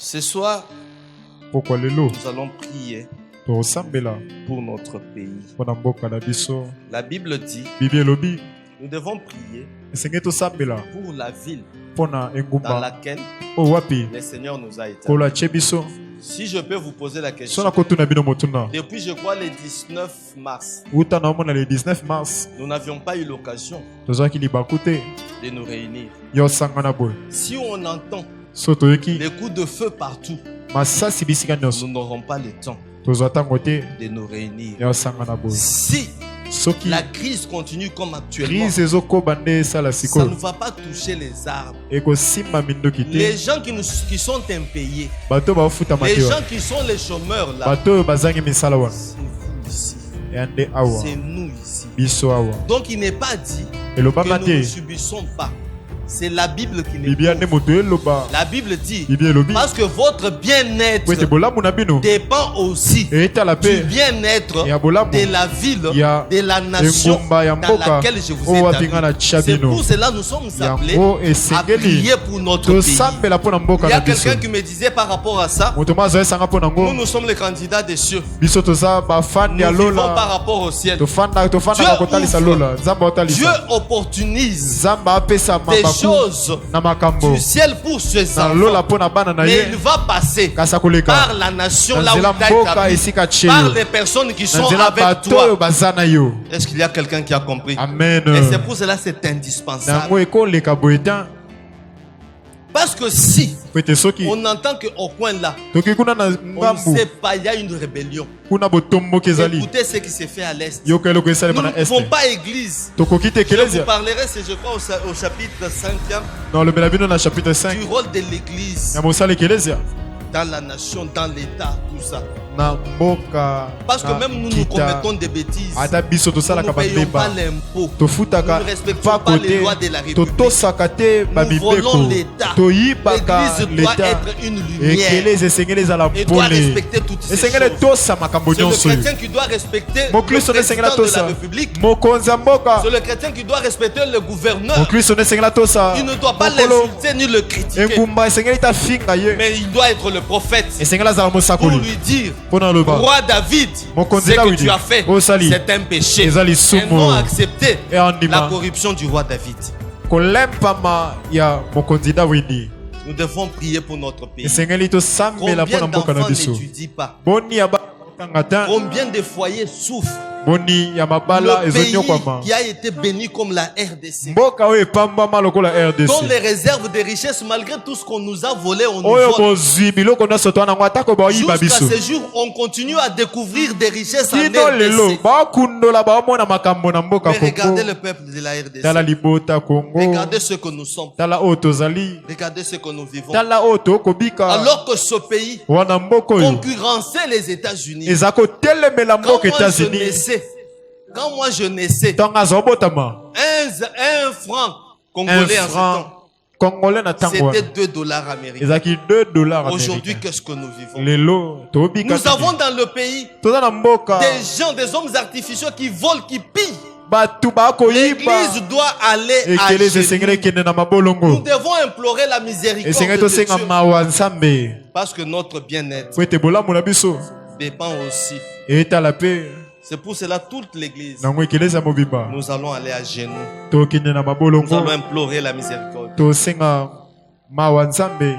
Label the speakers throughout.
Speaker 1: Ce soir,
Speaker 2: Pourquoi le lot?
Speaker 1: nous allons prier
Speaker 2: To sambela.
Speaker 1: pour notre pays.
Speaker 2: Pona mboka na biso.
Speaker 1: La Bible dit,
Speaker 2: Bibi lobi.
Speaker 1: nous devons prier
Speaker 2: Esenge to sambela.
Speaker 1: pour la ville
Speaker 2: Pona
Speaker 1: dans
Speaker 2: engumba.
Speaker 1: laquelle
Speaker 2: O wapi.
Speaker 1: le Seigneur nous a établis.
Speaker 2: Kola chebiso.
Speaker 1: Si je peux vous poser la question,
Speaker 2: Sona kotuna bino motuna.
Speaker 1: depuis je crois le 19 mars,
Speaker 2: Uta na mona le 19 mars.
Speaker 1: nous n'avions pas eu l'occasion
Speaker 2: Tozaki libakute.
Speaker 1: de nous réunir.
Speaker 2: Yo sangana boy.
Speaker 1: Si on entend
Speaker 2: Soto yeki.
Speaker 1: les coups de feu partout,
Speaker 2: Masasi bisika nyonso.
Speaker 1: nous n'aurons pas le temps
Speaker 2: Tozata ngote.
Speaker 1: de nous réunir.
Speaker 2: Yo sangana boy.
Speaker 1: Si
Speaker 2: Soki.
Speaker 1: la crise continue comme actuellement,
Speaker 2: Crise ezoko bande sala
Speaker 1: ça
Speaker 2: siko.
Speaker 1: ne va pas toucher les arbres.
Speaker 2: Eko simba mindo
Speaker 1: Les
Speaker 2: kite.
Speaker 1: gens qui sont impayés,
Speaker 2: Bato ba futa
Speaker 1: les
Speaker 2: mateo.
Speaker 1: gens qui sont les chômeurs là,
Speaker 2: Bato bazangi misala wana.
Speaker 1: c'est vous ici,
Speaker 2: Yande awa.
Speaker 1: c'est nous ici.
Speaker 2: Biso awa.
Speaker 1: Donc il n'est pas dit
Speaker 2: Eloba
Speaker 1: que nous ne
Speaker 2: mate.
Speaker 1: subissons pas. C'est la Bible qui nous
Speaker 2: Bibia ne
Speaker 1: dit.
Speaker 2: moto eloba.
Speaker 1: La Bible dit,
Speaker 2: Bibia elobi.
Speaker 1: parce que votre bien-être
Speaker 2: Wete bolamu na bino.
Speaker 1: dépend aussi
Speaker 2: Eta la
Speaker 1: du
Speaker 2: paix.
Speaker 1: bien-être
Speaker 2: Ya bolamu.
Speaker 1: de la ville,
Speaker 2: Ya
Speaker 1: de la nation
Speaker 2: engumba ya
Speaker 1: dans
Speaker 2: mboka.
Speaker 1: laquelle je vous
Speaker 2: O
Speaker 1: ai
Speaker 2: wapinga na
Speaker 1: établi. C'est
Speaker 2: chabino.
Speaker 1: pour cela que nous sommes appelés
Speaker 2: Yango
Speaker 1: à
Speaker 2: esengeli.
Speaker 1: prier pour notre
Speaker 2: To
Speaker 1: pays.
Speaker 2: sambela pona mboka
Speaker 1: Il y a
Speaker 2: na biso.
Speaker 1: quelqu'un qui me disait par rapport à ça,
Speaker 2: Moto mazo esanga pona ngo.
Speaker 1: nous sommes les candidats des cieux.
Speaker 2: Biso toza ba fan
Speaker 1: Nous
Speaker 2: ya
Speaker 1: vivons par
Speaker 2: lola.
Speaker 1: rapport au ciel.
Speaker 2: Tofanda
Speaker 1: Dieu
Speaker 2: ka kotalisa
Speaker 1: ouvre.
Speaker 2: lola. Nzamba
Speaker 1: Dieu
Speaker 2: otalisa.
Speaker 1: opportunise
Speaker 2: Nzamba apesa
Speaker 1: des
Speaker 2: mabaku
Speaker 1: choses
Speaker 2: na makambo.
Speaker 1: du ciel pour ses
Speaker 2: Na lola
Speaker 1: enfants.
Speaker 2: pona bana na
Speaker 1: Mais
Speaker 2: ye.
Speaker 1: il va passer
Speaker 2: Kasa koleka.
Speaker 1: par la nation
Speaker 2: Na
Speaker 1: là où
Speaker 2: nzela
Speaker 1: il a
Speaker 2: mboka
Speaker 1: établi,
Speaker 2: esika
Speaker 1: par
Speaker 2: cheyo.
Speaker 1: les personnes qui
Speaker 2: Na
Speaker 1: sont
Speaker 2: nzela
Speaker 1: avec
Speaker 2: bato oyo
Speaker 1: toi.
Speaker 2: baza na yo.
Speaker 1: Est-ce qu'il y a quelqu'un qui a compris?
Speaker 2: Amen.
Speaker 1: Et c'est pour cela que c'est indispensable.
Speaker 2: Nango ekoleka boyetan.
Speaker 1: Parce que si
Speaker 2: Pete soki.
Speaker 1: on entend qu'au coin là,
Speaker 2: Toki kuna na
Speaker 1: on ne
Speaker 2: ngambu.
Speaker 1: sait pas, il y a une rébellion.
Speaker 2: Kuna botombo kezali.
Speaker 1: Écoutez ce qui s'est fait à l'Est.
Speaker 2: Yo keloko
Speaker 1: Nous
Speaker 2: esale mana
Speaker 1: ne pouvons
Speaker 2: este.
Speaker 1: pas église.
Speaker 2: Tokoki te
Speaker 1: Je vous
Speaker 2: ekelezia.
Speaker 1: parlerai, c'est je crois au chapitre 5e,
Speaker 2: Dans le belabino na chapitre 5.
Speaker 1: du rôle de l'église
Speaker 2: Ya mosala ekelezia.
Speaker 1: dans la nation, dans l'État, tout ça.
Speaker 2: Na mboka.
Speaker 1: Parce que
Speaker 2: na
Speaker 1: même nous, nous
Speaker 2: kita.
Speaker 1: commettons des bêtises.
Speaker 2: Ata biso
Speaker 1: Nous
Speaker 2: tosala
Speaker 1: ne
Speaker 2: ka
Speaker 1: payons pas
Speaker 2: babeba.
Speaker 1: l'impôt.
Speaker 2: Tofutaka
Speaker 1: Nous ne respectons
Speaker 2: pa
Speaker 1: pas les
Speaker 2: kote.
Speaker 1: lois de la République.
Speaker 2: Totosaka te babibeko.
Speaker 1: volons l'État.
Speaker 2: Toyibaka
Speaker 1: L'église doit
Speaker 2: l'État.
Speaker 1: être une lumière.
Speaker 2: Ekeleze esengeli ezala
Speaker 1: Et doit
Speaker 2: mpone.
Speaker 1: respecter toutes ces
Speaker 2: Esengeli
Speaker 1: choses.
Speaker 2: tosa makambo
Speaker 1: C'est le
Speaker 2: nyonso oyo.
Speaker 1: chrétien qui doit respecter le
Speaker 2: Mokristo
Speaker 1: président
Speaker 2: nesengela
Speaker 1: de la
Speaker 2: tosa.
Speaker 1: République.
Speaker 2: Mokonzi ya mboka.
Speaker 1: C'est le chrétien qui doit respecter le gouverneur.
Speaker 2: Mokristo nesengela tosa.
Speaker 1: Il ne doit pas
Speaker 2: Mokolo.
Speaker 1: l'insulter ni le critiquer.
Speaker 2: Engumba esengeli tafinga ye.
Speaker 1: Mais il doit être le prophète
Speaker 2: Esengela azala
Speaker 1: pour
Speaker 2: mosakoli.
Speaker 1: lui dire,
Speaker 2: Mpona loba.
Speaker 1: roi David,
Speaker 2: Mokonzi
Speaker 1: ce que
Speaker 2: Dawidi.
Speaker 1: tu as fait,
Speaker 2: Osali.
Speaker 1: c'est un péché.
Speaker 2: Eza
Speaker 1: Et
Speaker 2: lisumu.
Speaker 1: non accepter
Speaker 2: Et andima.
Speaker 1: la corruption du roi David.
Speaker 2: Kolempama ya mokonzi Dawidi.
Speaker 1: Nous devons prier pour notre pays.
Speaker 2: Esengeli tosambela
Speaker 1: Combien
Speaker 2: mpona mboka na
Speaker 1: d'enfants
Speaker 2: biso.
Speaker 1: n'étudient pas?
Speaker 2: Boni ya batanga ta.
Speaker 1: Combien de foyers souffrent?
Speaker 2: Boni ya mabala
Speaker 1: Le pays
Speaker 2: ezonyokwama.
Speaker 1: qui a été béni comme la RDC,
Speaker 2: Mboka oyo epambama lokola
Speaker 1: dont
Speaker 2: RDC.
Speaker 1: les réserves de richesse, malgré tout ce qu'on nous a volé, on nous
Speaker 2: Oyo
Speaker 1: vole.
Speaker 2: bozwi biloko nyonso toa nango atako baoyiba
Speaker 1: Jusqu'à
Speaker 2: biso.
Speaker 1: ce jour, on continue à découvrir des richesses en
Speaker 2: Kino lelo
Speaker 1: RDC.
Speaker 2: bakundola baomona makambo na mboka
Speaker 1: Mais regardez
Speaker 2: Kongo.
Speaker 1: le peuple de la RDC.
Speaker 2: Tala libota Kongo.
Speaker 1: Regardez ce que nous sommes.
Speaker 2: Tala oyo tozali.
Speaker 1: Regardez ce que nous vivons.
Speaker 2: Tala oyo tokobika.
Speaker 1: Alors que ce pays
Speaker 2: Wana mboka oyo
Speaker 1: concurrençait les États-Unis.
Speaker 2: eza kotelemela
Speaker 1: Quand
Speaker 2: mboka
Speaker 1: moi je
Speaker 2: États-Unis.
Speaker 1: naissais, quand moi je naissais,
Speaker 2: Ntango azobotama.
Speaker 1: un franc
Speaker 2: Un
Speaker 1: congolais en ce temps,
Speaker 2: franc congolais na ntango
Speaker 1: c'était
Speaker 2: wana.
Speaker 1: 2 dollars américains.
Speaker 2: Ezalaki $2
Speaker 1: Aujourd'hui,
Speaker 2: américains.
Speaker 1: qu'est-ce que nous vivons?
Speaker 2: Lelo tobika.
Speaker 1: Nous avons dans le pays
Speaker 2: toza na mboka
Speaker 1: des gens, des hommes artificiels qui volent, qui pillent.
Speaker 2: bato bakoyiba.
Speaker 1: L'église doit aller à
Speaker 2: Ekeleze
Speaker 1: genoux.
Speaker 2: esengeli ekende na
Speaker 1: Nous
Speaker 2: mabolongo.
Speaker 1: devons implorer la miséricorde
Speaker 2: Esengeli
Speaker 1: de
Speaker 2: tosenga
Speaker 1: Dieu.
Speaker 2: mawa nzambe.
Speaker 1: Parce que notre bien-être
Speaker 2: Po ete bolamu na biso
Speaker 1: dépend aussi.
Speaker 2: etala mpe
Speaker 1: C'est pour cela toute l'église,
Speaker 2: nango ekelezi ya mobimba.
Speaker 1: nous allons aller à genoux.
Speaker 2: Tokende na
Speaker 1: Nous
Speaker 2: mabolongo
Speaker 1: allons implorer la miséricorde.
Speaker 2: tosenga mawa nzambe.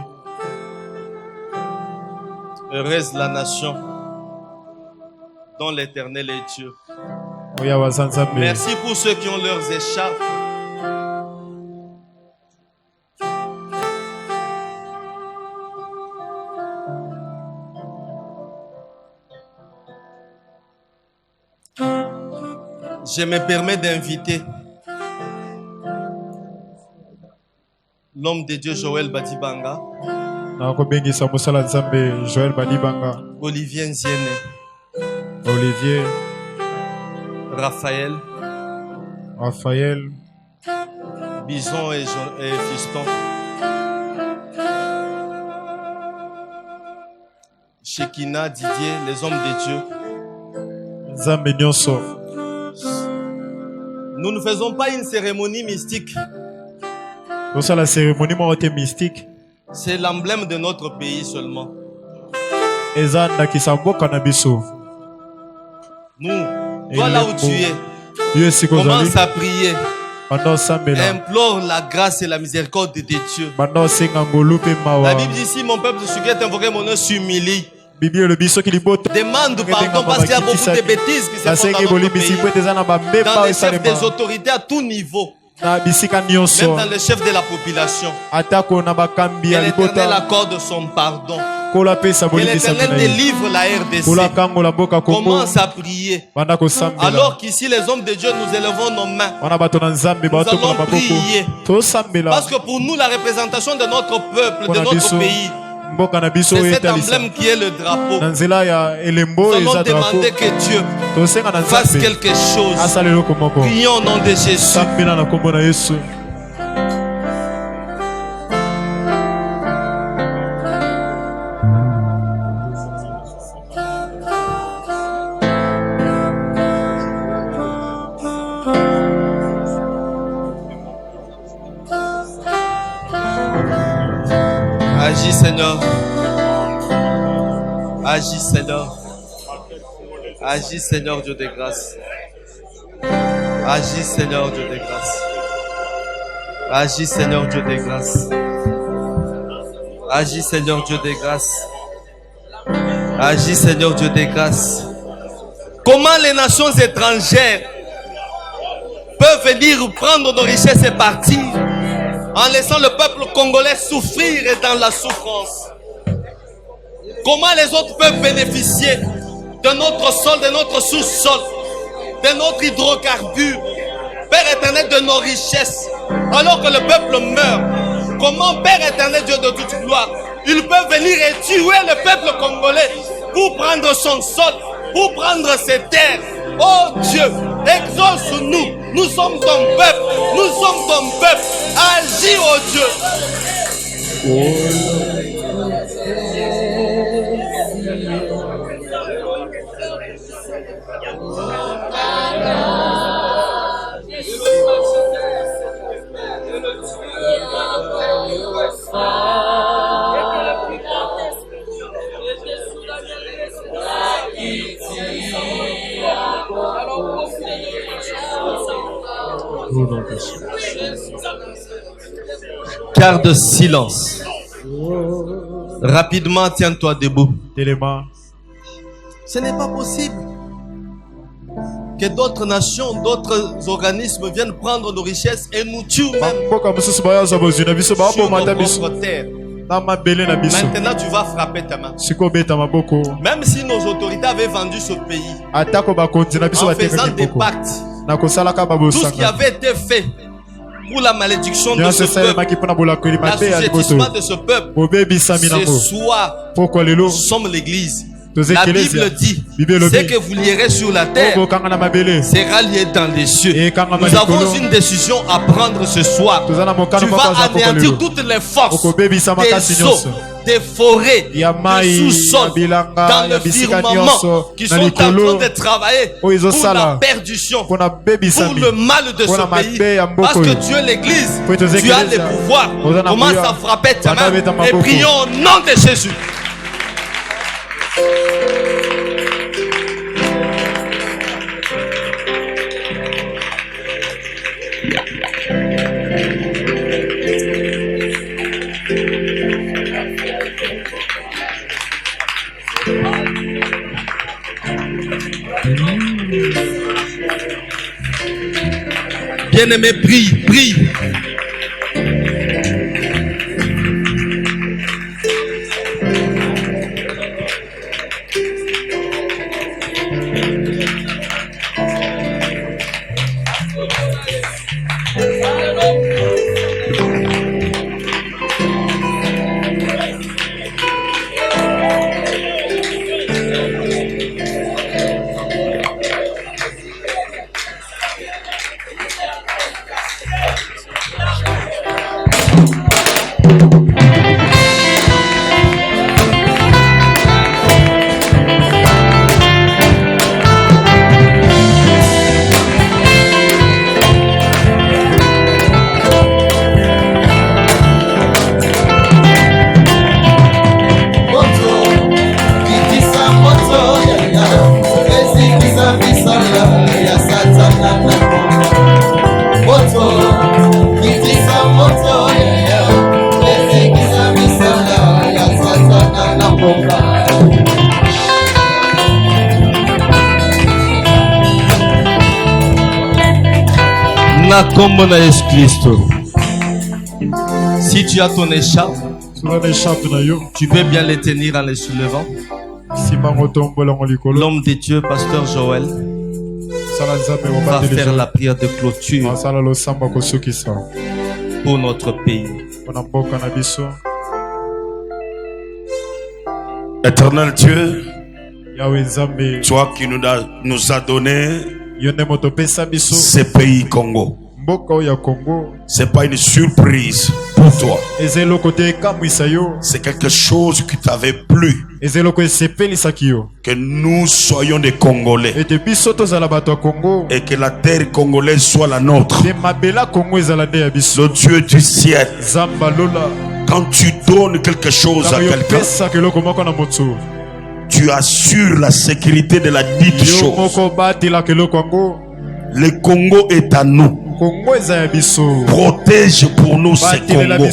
Speaker 1: Heureuse la nation dont l'Éternel est Dieu.
Speaker 2: Oya waza nzambe.
Speaker 1: Merci pour ceux qui ont leurs écharpes. Je me permets d'inviter l'homme de Dieu Joël Batibanga,
Speaker 2: nakobengisa mosala nzambe Joël Badibanga,
Speaker 1: Olivier Nziene,
Speaker 2: Olivier,
Speaker 1: Raphaël, Bison et Fiston, Shekina, Didier, les hommes de Dieu.
Speaker 2: nzambe nyonso.
Speaker 1: Nous ne faisons pas une cérémonie mystique.
Speaker 2: Tosala cérémonie moko te mystique.
Speaker 1: C'est l'emblème de notre pays seulement.
Speaker 2: eza ndakisa mboka na biso.
Speaker 1: Nous, toi là où tu es,
Speaker 2: Yo esika
Speaker 1: commence
Speaker 2: ozali
Speaker 1: à prier.
Speaker 2: banda osambela
Speaker 1: Implore la grâce et la miséricorde de Dieu.
Speaker 2: banda osenga ngolu mpe
Speaker 1: La
Speaker 2: mawa.
Speaker 1: Bible dit si mon peuple se qui est invoqué mon nom s'humilie.
Speaker 2: Bible elobi soki libota
Speaker 1: Demande pardon parce qu'il y a beaucoup de bêtises qui se font dans
Speaker 2: basengi
Speaker 1: notre
Speaker 2: bolimbisi
Speaker 1: pays.
Speaker 2: po ete eza na bambeba
Speaker 1: Dans
Speaker 2: oyo
Speaker 1: les chefs des
Speaker 2: esalema
Speaker 1: autorités à tout niveau.
Speaker 2: na bisika
Speaker 1: Même
Speaker 2: nyonso
Speaker 1: dans les chefs de la population.
Speaker 2: atako na bakambi
Speaker 1: Que
Speaker 2: ya
Speaker 1: l'Éternel
Speaker 2: libota
Speaker 1: accorde son pardon.
Speaker 2: kola apesa
Speaker 1: Que
Speaker 2: bolimbisa
Speaker 1: l'Éternel
Speaker 2: na ye
Speaker 1: délivre la
Speaker 2: kola
Speaker 1: RDC.
Speaker 2: kangola mboka kongo
Speaker 1: Commence à prier.
Speaker 2: banda kosambela
Speaker 1: Alors qu'ici les hommes de Dieu nous élevons nos mains.
Speaker 2: wana bato na nzambe baotokola
Speaker 1: allons
Speaker 2: maboko
Speaker 1: prier.
Speaker 2: tosambela
Speaker 1: Parce que pour nous la représentation de notre peuple, de
Speaker 2: mpona
Speaker 1: notre
Speaker 2: biso
Speaker 1: pays,
Speaker 2: mboka na biso
Speaker 1: c'est
Speaker 2: oyo
Speaker 1: cet
Speaker 2: etalisa
Speaker 1: emblème qui est le drapeau.
Speaker 2: na nzela ya elembo
Speaker 1: Nous allons
Speaker 2: eza drapo
Speaker 1: demander que Dieu
Speaker 2: tosenga na
Speaker 1: fasse
Speaker 2: nzambe
Speaker 1: quelque chose.
Speaker 2: asala eloko moko
Speaker 1: Prions au nom de Jésus.
Speaker 2: sambela na kombo na yesu.
Speaker 1: Agis Seigneur. Agis Seigneur. Agis Seigneur Dieu de grâce. Agis Seigneur Dieu de grâce. Agis Seigneur Dieu de grâce. Agis Seigneur Dieu de grâce. Agis Seigneur Dieu de grâce. Comment les nations étrangères peuvent venir prendre nos richesses et partir en laissant le peuple congolais souffrir et dans la souffrance? Comment les autres peuvent bénéficier de notre sol, de notre sous-sol, de notre hydrocarbure, Père éternel, de nos richesses, alors que le peuple meurt? Comment, Père éternel, Dieu de toute gloire, ils peuvent venir et tuer le peuple congolais pour prendre son sol, pour prendre ses terres? Oh Dieu, exauce-nous. Nous sommes ton peuple. Nous sommes ton peuple. Agis, oh Dieu. Garde silence. Rapidement, tiens-toi debout.
Speaker 2: telema
Speaker 1: Ce n'est pas possible que d'autres nations, d'autres organismes viennent prendre nos richesses et nous tuent même
Speaker 2: mboka mosusu bayaza bozwi na biso
Speaker 1: sur nos
Speaker 2: baabomata biso
Speaker 1: propres terres.
Speaker 2: na mabele na biso
Speaker 1: Maintenant, tu vas frapper ta main.
Speaker 2: sikobeta maboko
Speaker 1: Même si nos autorités avaient vendu ce pays
Speaker 2: atako bakonzi na biso
Speaker 1: en faisant
Speaker 2: batekaki
Speaker 1: des
Speaker 2: moko
Speaker 1: pactes,
Speaker 2: na kosalaka
Speaker 1: tout ce qui
Speaker 2: babosanga
Speaker 1: avait été fait pour la malédiction de
Speaker 2: nyonso
Speaker 1: ce peuple,
Speaker 2: esalemaki mpona bolakoli mabe ya liboto
Speaker 1: l'assujettissement de ce peuple,
Speaker 2: bobebisami
Speaker 1: ce
Speaker 2: nango
Speaker 1: soir,
Speaker 2: poko lelo
Speaker 1: nous sommes l'église.
Speaker 2: toza
Speaker 1: La
Speaker 2: ekelezia
Speaker 1: Bible dit,
Speaker 2: Bible elobi
Speaker 1: ce que vous lierez sur la terre
Speaker 2: okokanga na mabele
Speaker 1: sera lié dans les cieux.
Speaker 2: Et quand on
Speaker 1: Nous
Speaker 2: va
Speaker 1: avons
Speaker 2: likolo,
Speaker 1: une décision à prendre ce soir.
Speaker 2: toza na
Speaker 1: Tu
Speaker 2: mokano moko
Speaker 1: vas
Speaker 2: aza koko
Speaker 1: anéantir
Speaker 2: lelo
Speaker 1: toutes les forces
Speaker 2: okobebisa makasi
Speaker 1: des eaux,
Speaker 2: nyonso
Speaker 1: des forêts,
Speaker 2: ya
Speaker 1: du
Speaker 2: mai
Speaker 1: sous-sol,
Speaker 2: ya bilanga
Speaker 1: dans
Speaker 2: ya
Speaker 1: le
Speaker 2: bisika
Speaker 1: firmament,
Speaker 2: nyonso
Speaker 1: qui
Speaker 2: na
Speaker 1: sont en train
Speaker 2: likolo
Speaker 1: de travailler
Speaker 2: oyo
Speaker 1: pour
Speaker 2: ezosala
Speaker 1: la perdition,
Speaker 2: mpona
Speaker 1: pour
Speaker 2: bebisami
Speaker 1: le mal de
Speaker 2: Pour la
Speaker 1: ce pays.
Speaker 2: mabe ya mboka
Speaker 1: Parce que
Speaker 2: oyo.
Speaker 1: tu es l'église,
Speaker 2: Po toza
Speaker 1: tu as
Speaker 2: ekelezia.
Speaker 1: les pouvoirs.
Speaker 2: Oza na
Speaker 1: Commence
Speaker 2: pouvoir.
Speaker 1: à frapper ta
Speaker 2: Banda
Speaker 1: main
Speaker 2: beta
Speaker 1: et
Speaker 2: maboko.
Speaker 1: prions au nom de Jésus. Bien-aimé, prie, prie. Na kombo na Yesu Christo. Si tu as ton écharpe, tu peux bien les tenir en les soulevant. L'homme de Dieu, pasteur Joël, va faire la prière de clôture pour notre pays.
Speaker 3: Éternel Dieu, toi qui nous a donné ce pays Congo, c'est pas une surprise pour toi. C'est quelque chose qui t'avait plu, que nous soyons des Congolais et que la terre congolaise soit la nôtre. Le Dieu du ciel, quand tu donnes quelque chose à quelqu'un, tu assures la sécurité de la dite chose. Le Congo est à nous. Protège pour nous ce Congo.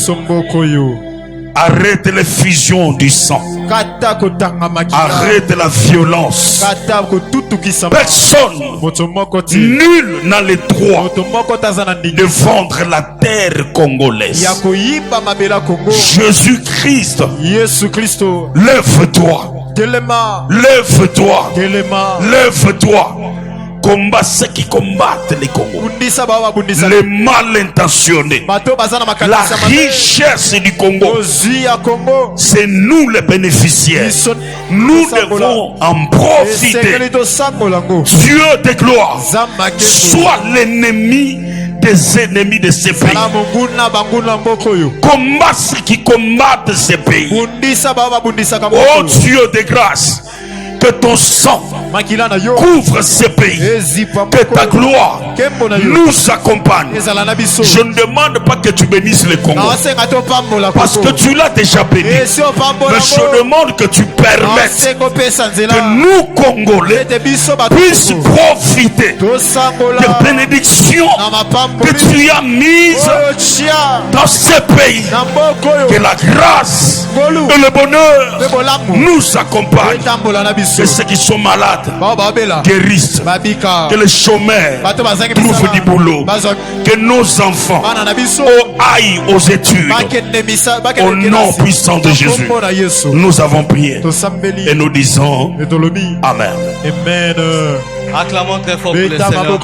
Speaker 3: Arrête les fusions du sang. Arrête la violence. Personne, nul n'a le droit de vendre la terre congolaise. Jésus-Christ, lève-toi. Lève-toi. Lève-toi. Combat ceux qui combattent les Congo, les mal intentionnés, la richesse du Congo, c'est nous les bénéficiaires. Nous devons en profiter. Dieu de gloire, sois l'ennemi des ennemis de ce pays. Combat ceux qui combattent ce pays. Oh Dieu de grâce, que ton sang couvre ce pays, que ta gloire nous accompagne. Je ne demande pas que tu bénisses le Congo, parce que tu l'as déjà béni, mais je demande que tu permettes que nous Congolais puissions profiter des bénédictions que tu as mises dans ce pays. Que la grâce et le bonheur nous accompagnent. Que ceux qui sont malades guérissent. Que les chômeurs trouvent du boulot. Que nos enfants aillent aux études. Au nom puissant de Jésus, nous avons prié et nous disons Amen.
Speaker 1: Acclamons très fort pour le Seigneur.